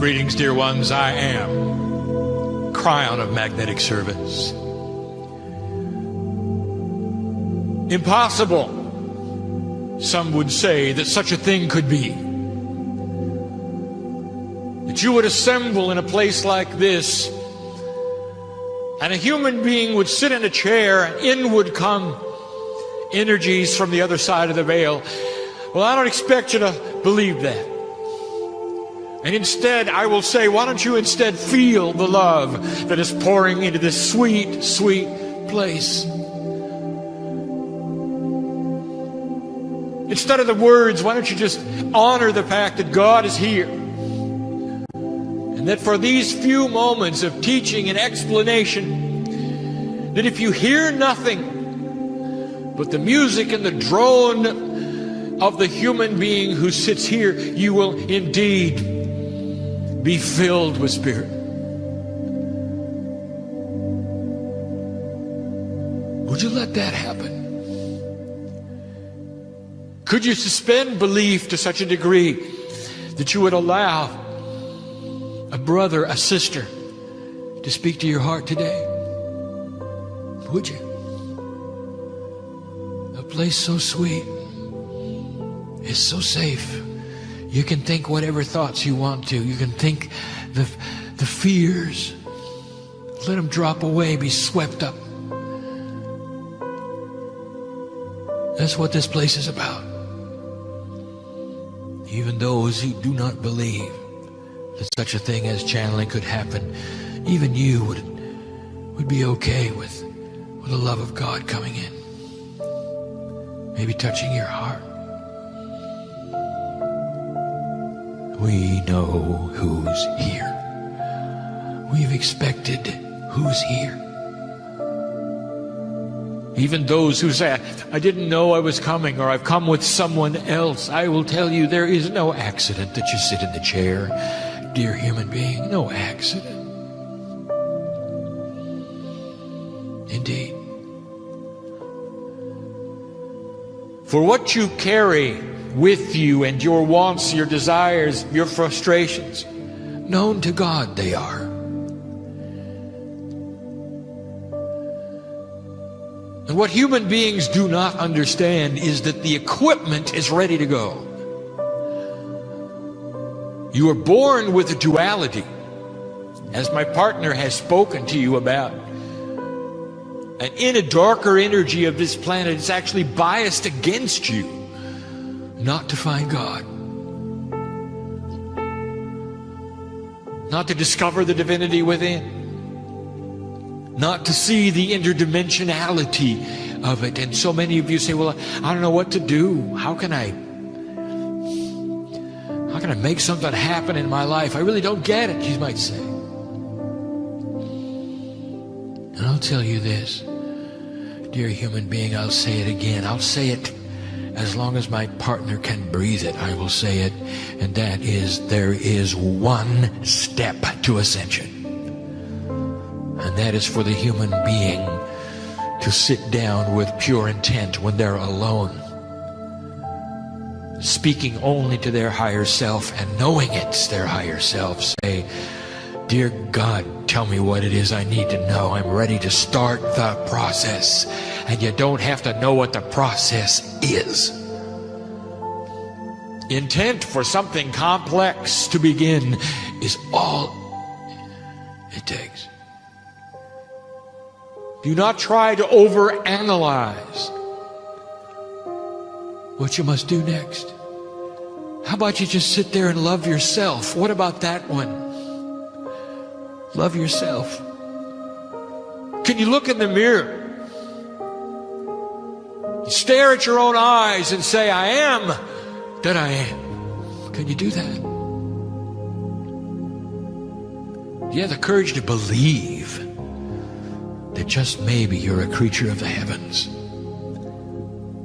Greetings, dear ones. I am Kryon of Magnetic Service. Impossible, some would say, that such a thing could be. That you would assemble in a place like this, and a human being would sit in a chair, and in would come energies from the other side of the veil. Well, I don't expect you to believe that. And instead, I will say, why don't you instead feel the love that is pouring into this sweet, sweet place? Instead of the words, why don't you just honor the fact that God is here? And that for these few moments of teaching and explanation, that if you hear nothing but the music and the drone of the human being who sits here, you will indeed be filled with Spirit. Would you let that happen? Could you suspend belief to such a degree that you would allow a brother, a sister, to speak to your heart today? Would you? A place so sweet, it's so safe. You can think whatever thoughts you want to. You can think the fears. Let them drop away, be swept up. That's what this place is about. Even those who do not believe that such a thing as channeling could happen, even you would be okay with the love of God coming in. Maybe touching your heart. We know who's here. We've expected who's here. Even those who say, I didn't know I was coming, or I've come with someone else. I will tell you, there is no accident that you sit in the chair, dear human being. No accident. Indeed. For what you carry with you and your wants, your desires, your frustrations, known to God they are. And what human beings do not understand is that the equipment is ready to go. You are born with a duality, as my partner has spoken to you about. And in a darker energy of this planet, it's actually biased against you not to find God, not to discover the divinity within, not to see the interdimensionality of it. And so many of you say, well, I don't know what to do. How can I make something happen in my life? I really don't get it, you might say. And I'll tell you this, dear human being, I'll say it again. I'll say it as long as my partner can breathe it. I will say it, and that is, there is one step to ascension. And that is for the human being to sit down with pure intent when they're alone, speaking only to their higher self and knowing it's their higher self. Say, dear God, tell me what it is I need to know. I'm ready to start the process. And you don't have to know what the process is. Intent for something complex to begin is all it takes. Do not try to overanalyze what you must do next. How about you just sit there and love yourself? What about that one? Love yourself. Can you look in the mirror, stare at your own eyes and say, I am that I am? Can you do that? Do you have the courage to believe that just maybe you're a creature of the heavens?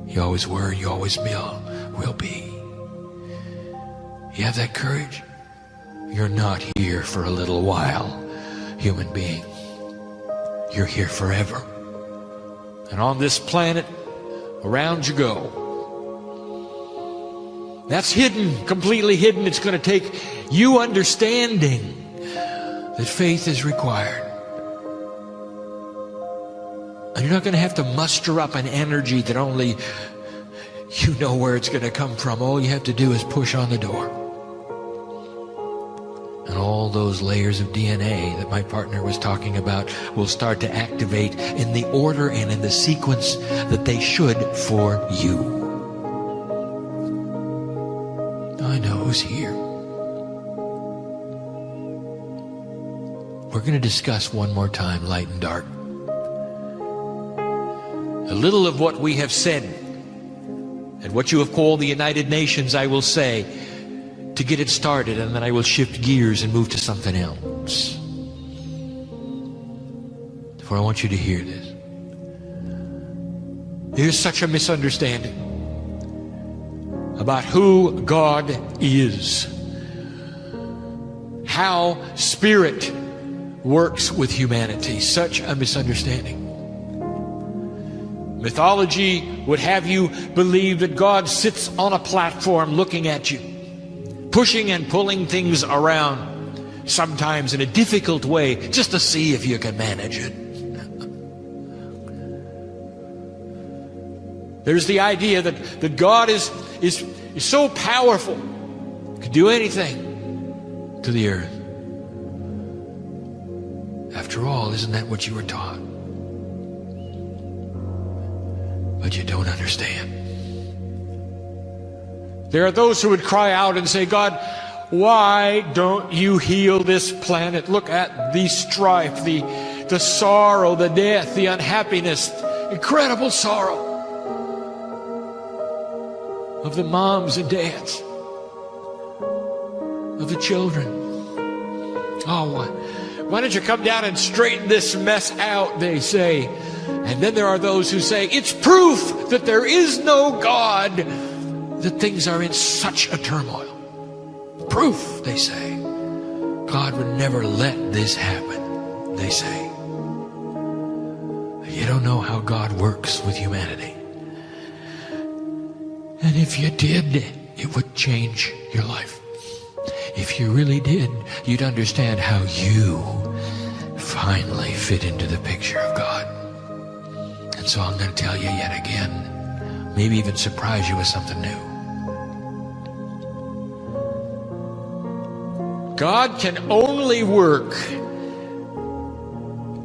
You always were, you always will be. You have that courage? You're not here for a little while, human being. You're here forever. And on this planet, around you go. That's hidden, completely hidden. It's going to take you understanding that faith is required. And you're not going to have to muster up an energy that only you know where it's going to come from. All you have to do is push on the door. And all those layers of DNA that my partner was talking about will start to activate in the order and in the sequence that they should for you. I know who's here. We're going to discuss one more time light and dark. A little of what we have said and what you have called the United Nations, I will say, to get it started, and then I will shift gears and move to something else. For I want you to hear this. There's such a misunderstanding about who God is, how Spirit works with humanity. Such a misunderstanding. Mythology would have you believe that God sits on a platform looking at you, pushing and pulling things around, sometimes in a difficult way, just to see if you can manage it. There's the idea that God is so powerful, can do anything to the earth. After all, isn't that what you were taught? But you don't understand. There are those who would cry out and say, God, why don't you heal this planet? Look at the strife, the sorrow, the death, the unhappiness, incredible sorrow of the moms and dads, of the children. Oh, why don't you come down and straighten this mess out, they say. And then there are those who say, it's proof that there is no God, that things are in such a turmoil. Proof, they say. God would never let this happen, they say. You don't know how God works with humanity. And if you did, it would change your life. If you really did, you'd understand how you finally fit into the picture of God. And so I'm going to tell you yet again, maybe even surprise you with something new. God can only work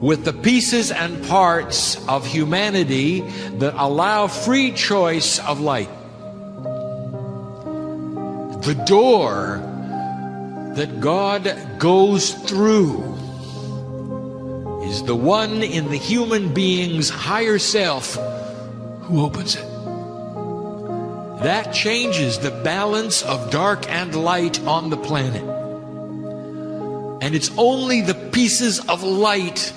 with the pieces and parts of humanity that allow free choice of light. The door that God goes through is the one in the human being's higher self who opens it. That changes the balance of dark and light on the planet. And it's only the pieces of light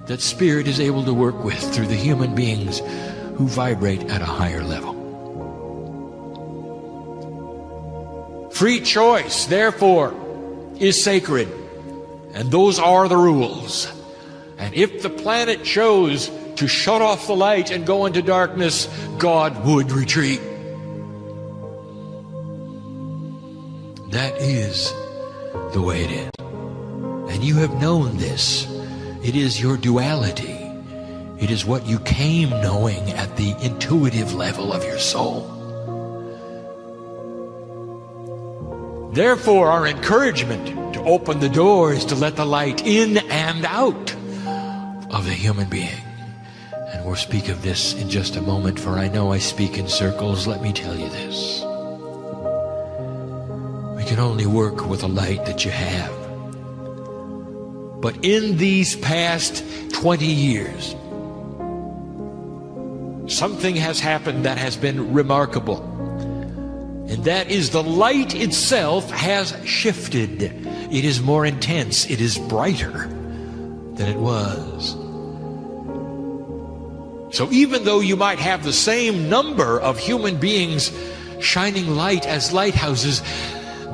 that Spirit is able to work with through the human beings who vibrate at a higher level. Free choice, therefore, is sacred. And those are the rules. And if the planet chose to shut off the light and go into darkness, God would retreat. That is the way it is. And you have known this. It is your duality. It is what you came knowing at the intuitive level of your soul. Therefore, our encouragement to open the door is to let the light in and out of the human being. And we'll speak of this in just a moment, for I know I speak in circles. Let me tell you this. We can only work with the light that you have. But in these past 20 years, something has happened that has been remarkable. And that is the light itself has shifted. It is more intense. It is brighter than it was. So even though you might have the same number of human beings shining light as lighthouses,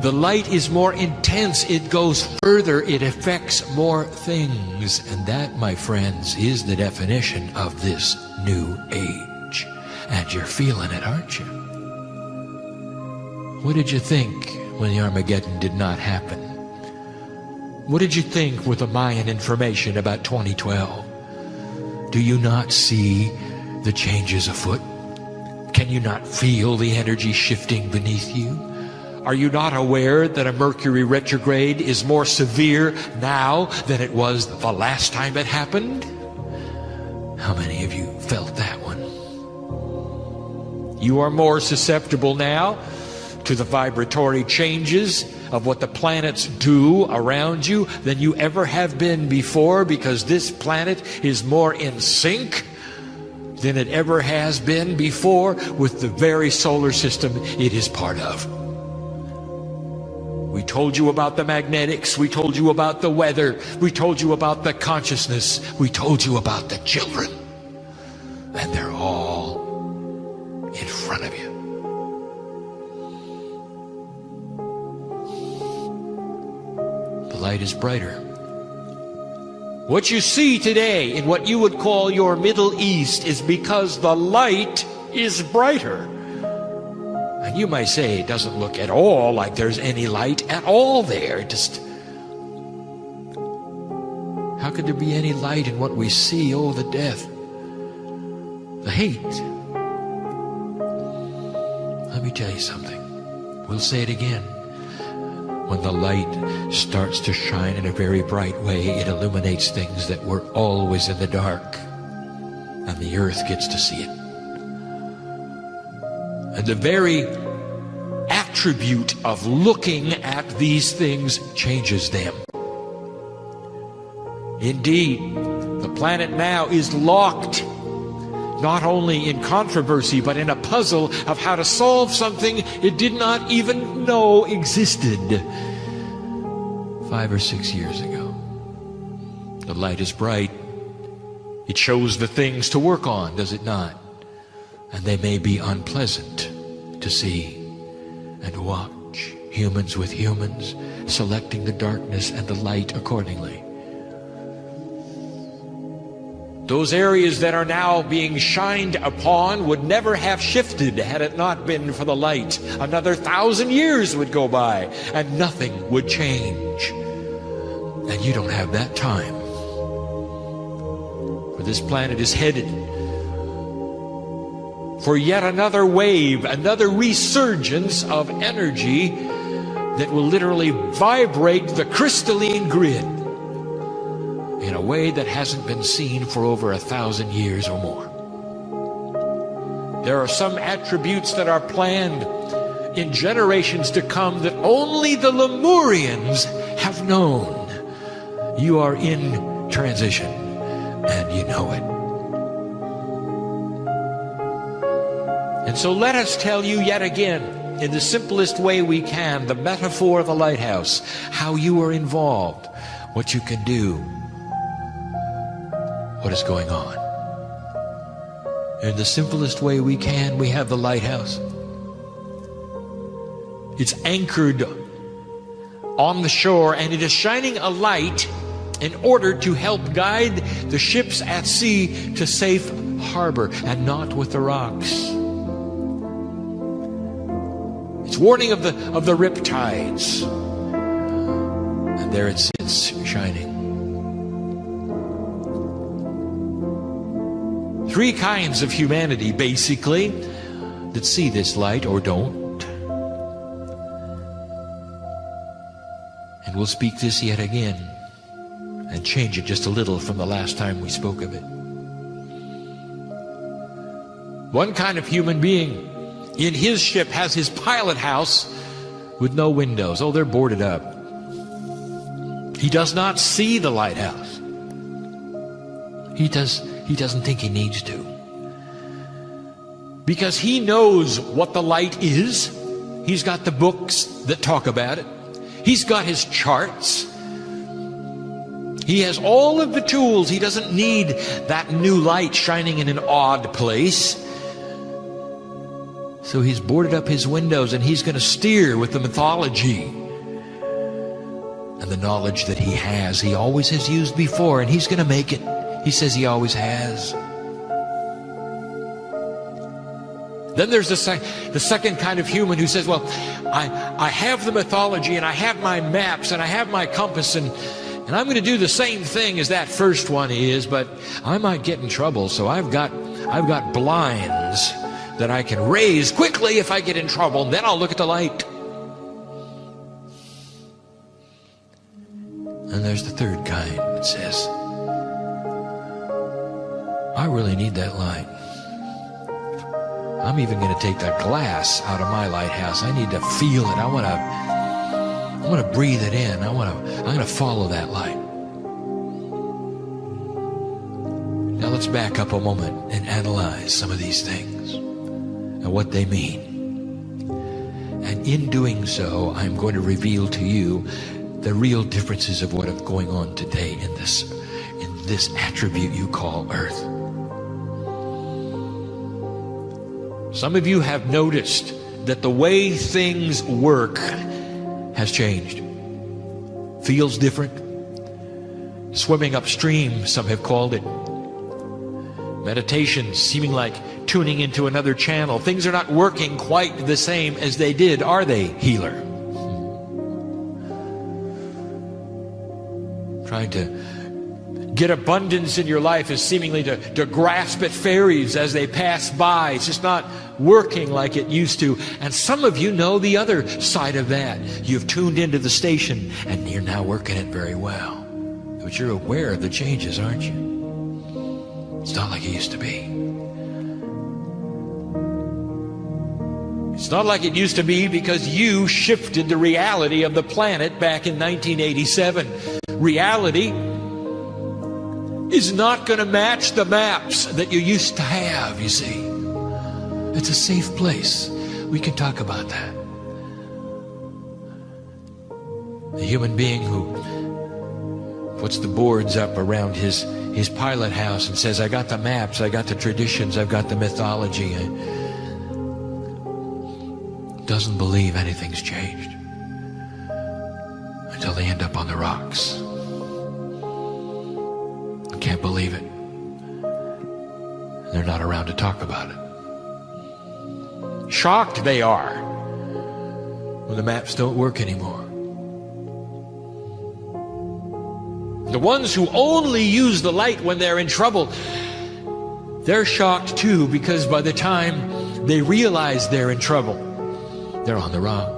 the light is more intense. It goes further. It affects more things. And that, my friends, is the definition of this new age. And you're feeling it, aren't you? What did you think when the Armageddon did not happen? What did you think with the Mayan information about 2012? Do you not see the changes afoot? Can you not feel the energy shifting beneath you? Are you not aware that a Mercury retrograde is more severe now than it was the last time it happened? How many of you felt that one? You are more susceptible now to the vibratory changes of what the planets do around you than you ever have been before, because this planet is more in sync than it ever has been before with the very solar system it is part of. We told you about the magnetics. We told you about the weather. We told you about the consciousness. We told you about the children. And they're all in front of you. The light is brighter. What you see today in what you would call your Middle East is because the light is brighter. And you might say it doesn't look at all like there's any light at all there. How could there be any light in what we see? Oh, the death, the hate. Let me tell you something. We'll say it again. When the light starts to shine in a very bright way, it illuminates things that were always in the dark, and the earth gets to see it. And the very attribute of looking at these things changes them. Indeed, the planet now is locked, not only in controversy, but in a puzzle of how to solve something it did not even know existed 5 or 6 years ago. The light is bright. It shows the things to work on, does it not? And they may be unpleasant to see and watch. Humans with humans, selecting the darkness and the light accordingly. Those areas that are now being shined upon would never have shifted had it not been for the light. Another 1,000 years would go by and nothing would change. And you don't have that time. For this planet is headed for yet another wave, another resurgence of energy that will literally vibrate the crystalline grid in a way that hasn't been seen for over 1,000 years or more. There are some attributes that are planned in generations to come that only the Lemurians have known. You are in transition, and you know it. And so let us tell you yet again, in the simplest way we can, the metaphor of the lighthouse, how you are involved, what you can do, what is going on. In the simplest way we can, we have the lighthouse. It's anchored on the shore, and it is shining a light in order to help guide the ships at sea to safe harbor and not with the rocks. It's warning of the riptides. And there it sits, shining. 3 kinds of humanity, basically, that see this light or don't. And we'll speak this yet again and change it just a little from the last time we spoke of it. One kind of human being in his ship has his pilot house with no windows. Oh, they're boarded up. He does not see the lighthouse. He doesn't think he needs to. Because he knows what the light is. He's got the books that talk about it. He's got his charts. He has all of the tools. He doesn't need that new light shining in an odd place. So he's boarded up his windows, and he's going to steer with the mythology and the knowledge that he has. He always has used before, and he's going to make it. He says he always has. Then there's the second kind of human who says, well, I have the mythology, and I have my maps, and I have my compass, and I'm going to do the same thing as that first one is, but I might get in trouble, so I've got blinds that I can raise quickly if I get in trouble, and then I'll look at the light. And there's the third kind that says, I really need that light. I'm even going to take that glass out of my lighthouse. I need to feel it. I want to breathe it in. I'm going to follow that light. Now let's back up a moment and analyze some of these things and what they mean. And in doing so, I'm going to reveal to you the real differences of what is going on today in this attribute you call earth. Some of you have noticed that the way things work has changed. Feels different. Swimming upstream, some have called it. Meditation seeming like tuning into another channel. Things are not working quite the same as they did, are they, healer? Trying to get abundance in your life is seemingly to grasp at fairies as they pass by. It's just not working like it used to. And some of you know the other side of that. You've tuned into the station and you're now working it very well. But you're aware of the changes, aren't you? It's not like it used to be. It's not like it used to be because you shifted the reality of the planet back in 1987. Reality is not going to match the maps that you used to have, you see. It's a safe place. We can talk about that. The human being who puts the boards up around his pilot house and says, I got the maps, I got the traditions, I've got the mythology, doesn't believe anything's changed until they end up on the rocks. Can't believe it. They're not around to talk about it. Shocked they are when the maps don't work anymore. The ones who only use the light when they're in trouble, they're shocked too, because by the time they realize they're in trouble, they're on the rocks.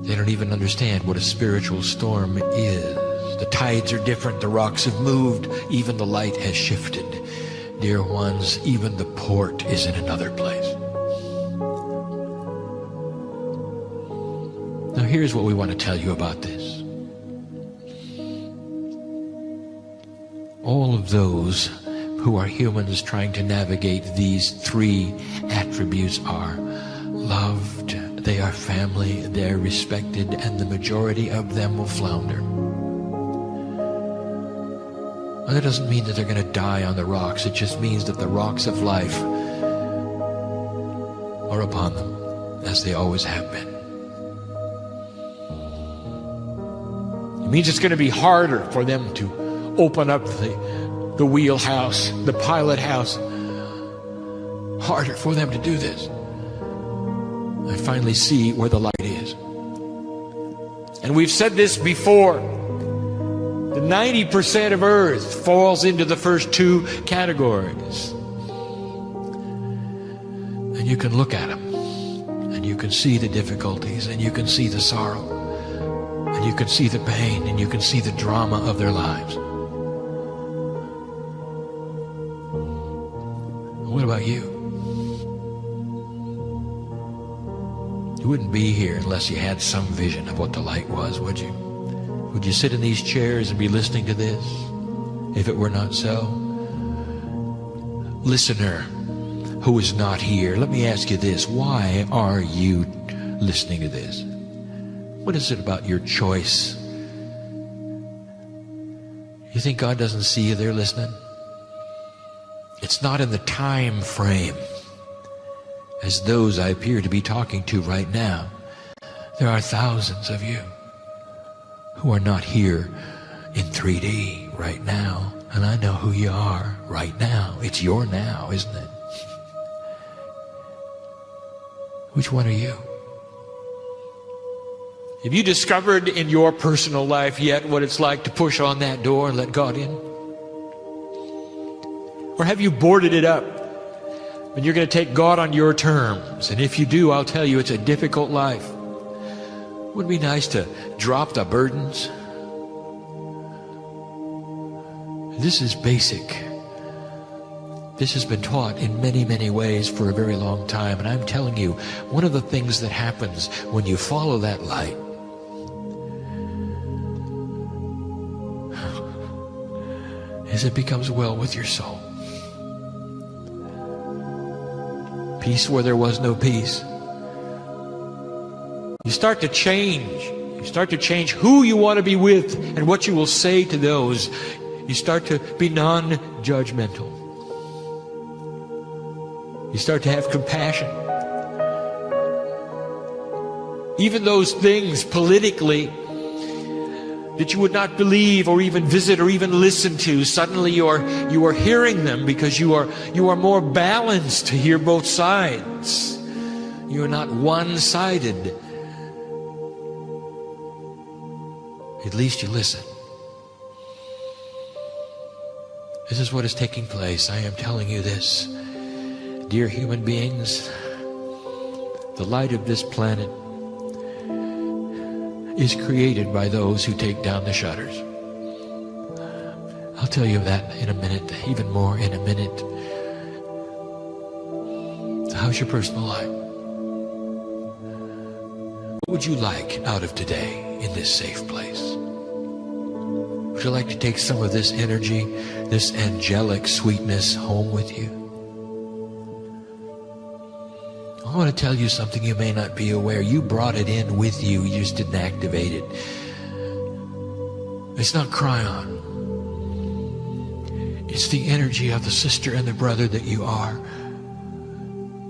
They don't even understand what a spiritual storm is. The tides are different, the rocks have moved, even the light has shifted. Dear ones, even the port is in another place. Now here's what we want to tell you about this. All of those who are humans trying to navigate these three attributes are loved, they are family, they are respected, and the majority of them will flounder. Well, that doesn't mean that they're going to die on the rocks. It just means that the rocks of life are upon them, as they always have been. It means it's going to be harder for them to open up the wheelhouse, the pilot house. Harder for them to do this. I finally see where the light is. And we've said this before. The 90% of Earth falls into the first two categories. And you can look at them, and you can see the difficulties, and you can see the sorrow, and you can see the pain, and you can see the drama of their lives. What about you? You wouldn't be here unless you had some vision of what the light was, would you? Would you sit in these chairs and be listening to this if it were not so? Listener who is not here, let me ask you this. Why are you listening to this? What is it about your choice? You think God doesn't see you there listening? It's not in the time frame as those I appear to be talking to right now. There are thousands of you who are not here in 3D right now. And I know who you are right now. It's your now, isn't it? Which one are you? Have you discovered in your personal life yet what it's like to push on that door and let God in? Or have you boarded it up and you're going to take God on your terms? And if you do, I'll tell you, it's a difficult life. Wouldn't it be nice to drop the burdens? This is basic. This has been taught in many, many ways for a very long time. And I'm telling you, one of the things that happens when you follow that light is it becomes well with your soul. Peace where there was no peace. You start to change. You start to change who you want to be with and what you will say to those. You start to be non-judgmental. You start to have compassion. Even those things politically that you would not believe or even visit or even listen to, suddenly you are hearing them because you are more balanced to hear both sides. You are not one-sided. At least you listen. This is what is taking place. I am telling you this. Dear human beings, the light of this planet is created by those who take down the shutters. I'll tell you that in a minute, even more in a minute. How's your personal life? What would you like out of today in this safe place? Would you like to take some of this energy, this angelic sweetness home with you? I want to tell you something you may not be aware. You brought it in with you. You just didn't activate it. It's not Kryon. It's the energy of the sister and the brother that you are.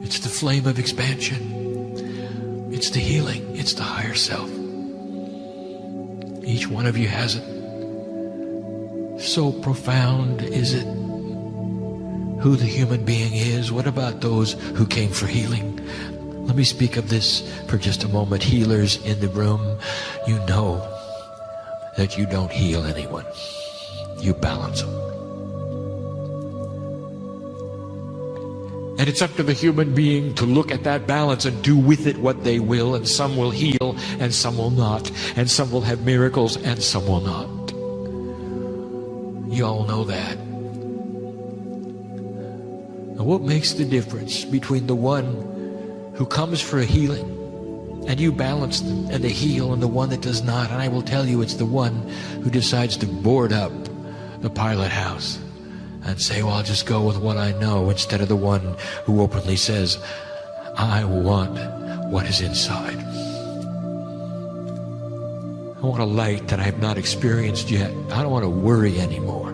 It's the flame of expansion. It's the healing. It's the higher self. Each one of you has it. So profound is it who the human being is. What about those who came for healing? Let me speak of this for just a moment. Healers in the room, you know that you don't heal anyone. You balance them. And it's up to the human being to look at that balance and do with it what they will. And some will heal and some will not. And some will have miracles and some will not. You all know that. Now, what makes the difference between the one who comes for a healing and you balance them and they heal, and the one that does not? And I will tell you, it's the one who decides to board up the pilot house and say, well, I'll just go with what I know, instead of the one who openly says, I want what is inside. I want a light that I have not experienced yet. I don't want to worry anymore.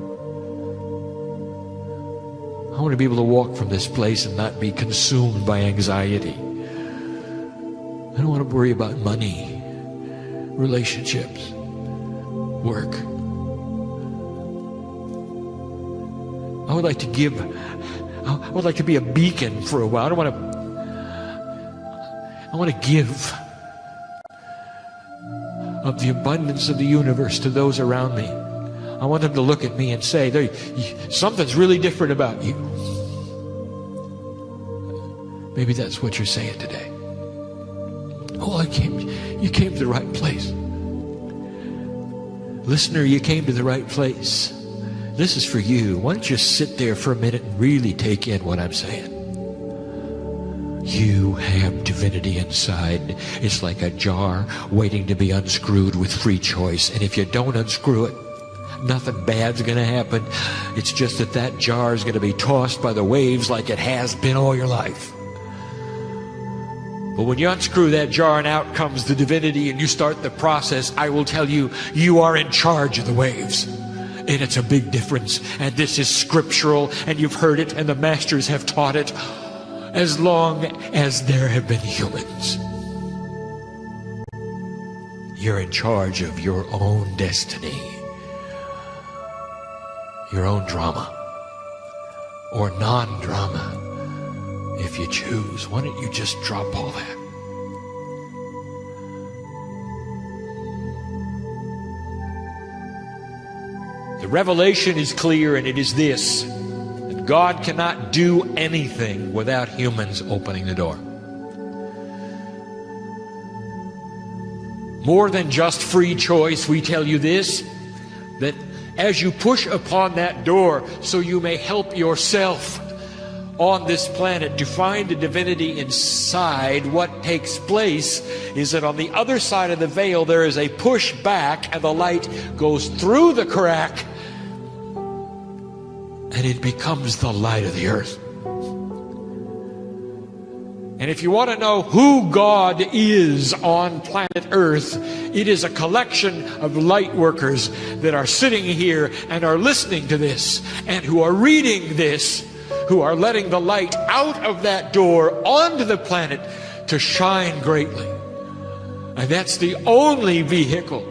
I want to be able to walk from this place and not be consumed by anxiety. I don't want to worry about money, relationships, work. I would like to give. I would like to be a beacon for a while. I want to give of the abundance of the universe to those around me. I want them to look at me and say, something's really different about you. Maybe that's what you're saying today. Oh, you came to the right place. Listener, you came to the right place. This is for you. Why don't you sit there for a minute and really take in what I'm saying? You have divinity inside. It's like a jar waiting to be unscrewed with free choice. And if you don't unscrew it, nothing bad's going to happen. It's just that jar is going to be tossed by the waves like it has been all your life. But when you unscrew that jar and out comes the divinity and you start the process, I will tell you, you are in charge of the waves. And it's a big difference. And this is scriptural, and you've heard it, and the masters have taught it. As long as there have been humans, you're in charge of your own destiny. your own drama or non-drama if you choose. Why don't you just drop all that? The revelation is clear, and it is this: that God cannot do anything without humans opening the door. More than just free choice, we tell you this, that as you push upon that door so you may help yourself on this planet to find the divinity inside, what takes place is that on the other side of the veil there is a push back, and the light goes through the crack, and it becomes the light of the earth. And if you want to know who God is on planet Earth, it is a collection of light workers that are sitting here and are listening to this, and who are reading this, who are letting the light out of that door onto the planet to shine greatly. And that's the only vehicle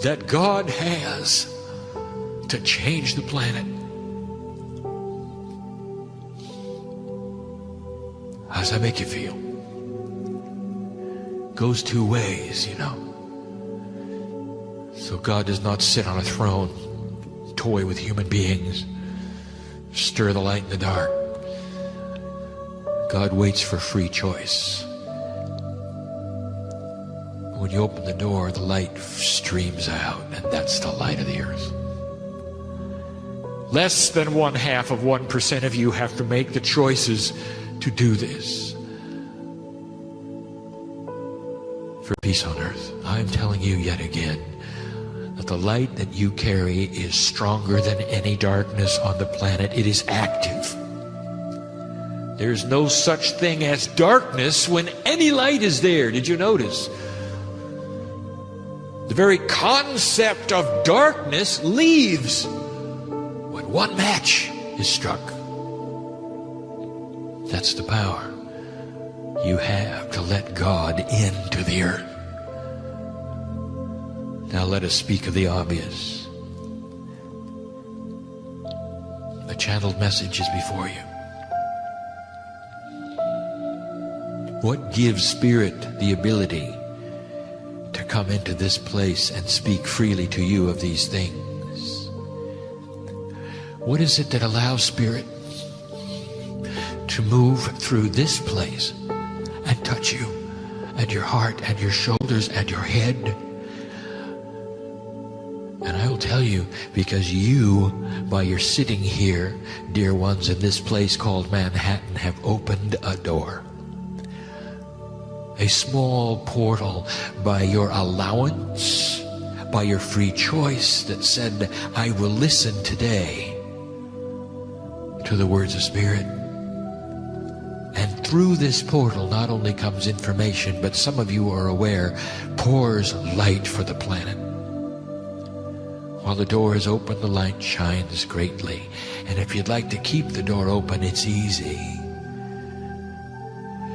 that God has to change the planet. How does that make you feel? Goes two ways, you know. So God does not sit on a throne, toy with human beings, stir the light in the dark. God waits for free choice. When you open the door, the light streams out, and that's the light of the earth. Less than 0.5% of you have to make the choices to do this for peace on earth. I'm telling you yet again that the light that you carry is stronger than any darkness on the planet. It is active. There's no such thing as darkness when any light is there. Did you notice? The very concept of darkness leaves when one match is struck. That's the power you have to let God into the earth. Now let us speak of the obvious. The channeled message is before you. What gives Spirit the ability to come into this place and speak freely to you of these things? What is it that allows Spirit to move through this place and touch you and your heart and your shoulders and your head? And I will tell you, because you, by your sitting here, dear ones, in this place called Manhattan, have opened a door. A small portal by your allowance, by your free choice that said, I will listen today to the words of Spirit. And through this portal not only comes information, but some of you are aware, pours light for the planet. While the door is open, the light shines greatly. And if you'd like to keep the door open, it's easy.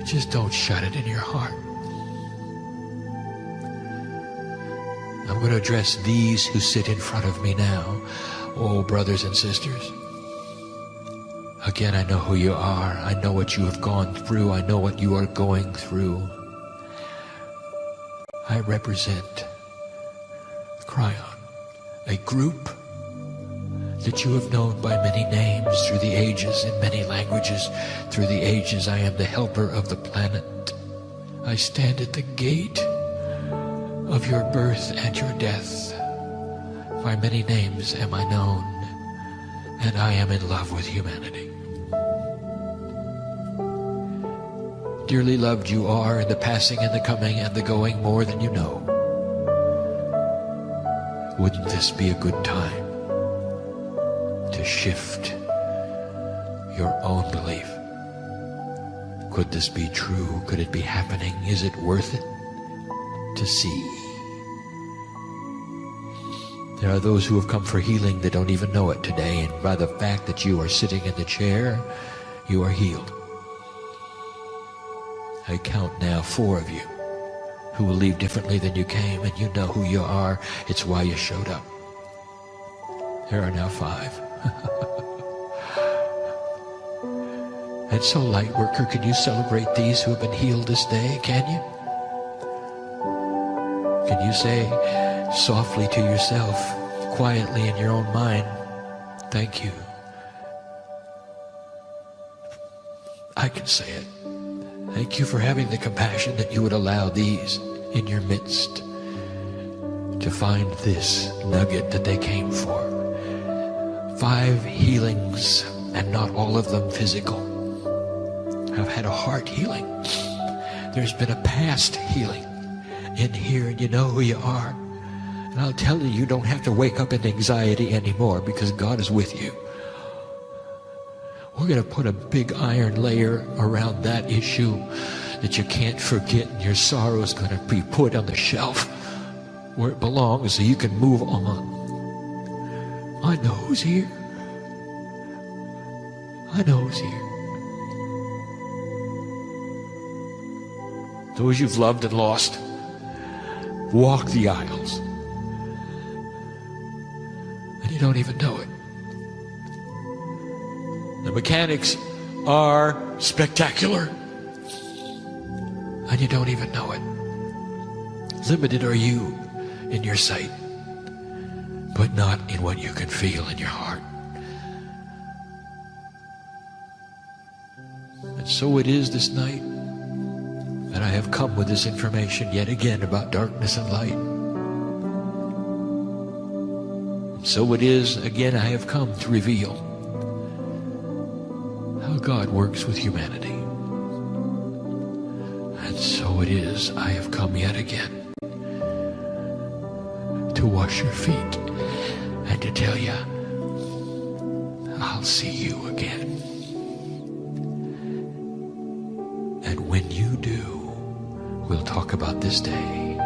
Just don't shut it in your heart. I'm going to address these who sit in front of me now. Oh, brothers and sisters. Again, I know who you are. I know what you have gone through. I know what you are going through. I represent Kryon, a group that you have known by many names through the ages, in many languages through the ages. I am the helper of the planet. I stand at the gate of your birth and your death. By many names am I known, and I am in love with humanity. Dearly loved you are in the passing and the coming and the going more than you know. Wouldn't this be a good time to shift your own belief? Could this be true? Could it be happening? Is it worth it to see? There are those who have come for healing that don't even know it today, and by the fact that you are sitting in the chair, you are healed. I count now 4 of you who will leave differently than you came, and you know who you are. It's why you showed up. There are now 5. And so, light worker, can you celebrate these who have been healed this day? Can you? Can you say softly to yourself, quietly in your own mind, thank you? I can say it. Thank you for having the compassion that you would allow these in your midst to find this nugget that they came for. 5 healings, and not all of them physical. I've had a heart healing. There's been a past healing in here, and you know who you are. And I'll tell you, you don't have to wake up in anxiety anymore because God is with you. We're going to put a big iron layer around that issue that you can't forget, and your sorrow is going to be put on the shelf where it belongs so you can move on. I know who's here. I know who's here. Those you've loved and lost, walk the aisles. And you don't even know it. The mechanics are spectacular. And you don't even know it. Limited are you in your sight, but not in what you can feel in your heart. And so it is this night that I have come with this information yet again about darkness and light. And so it is again I have come to reveal how God works with humanity. And so it is I have come yet again to wash your feet and to tell you, I'll see you again. And when you do, we'll talk about this day.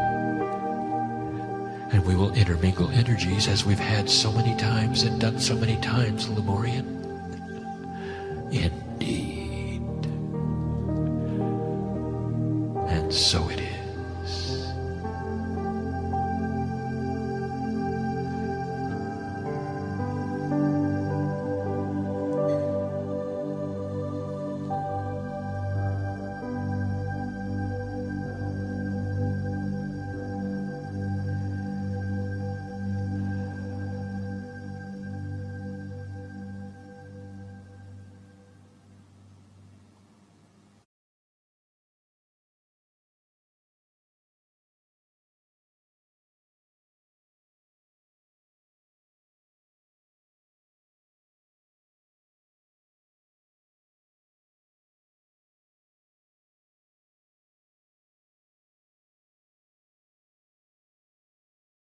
And we will intermingle energies as we've had so many times and done so many times, Lemurian. Indeed. And so it is.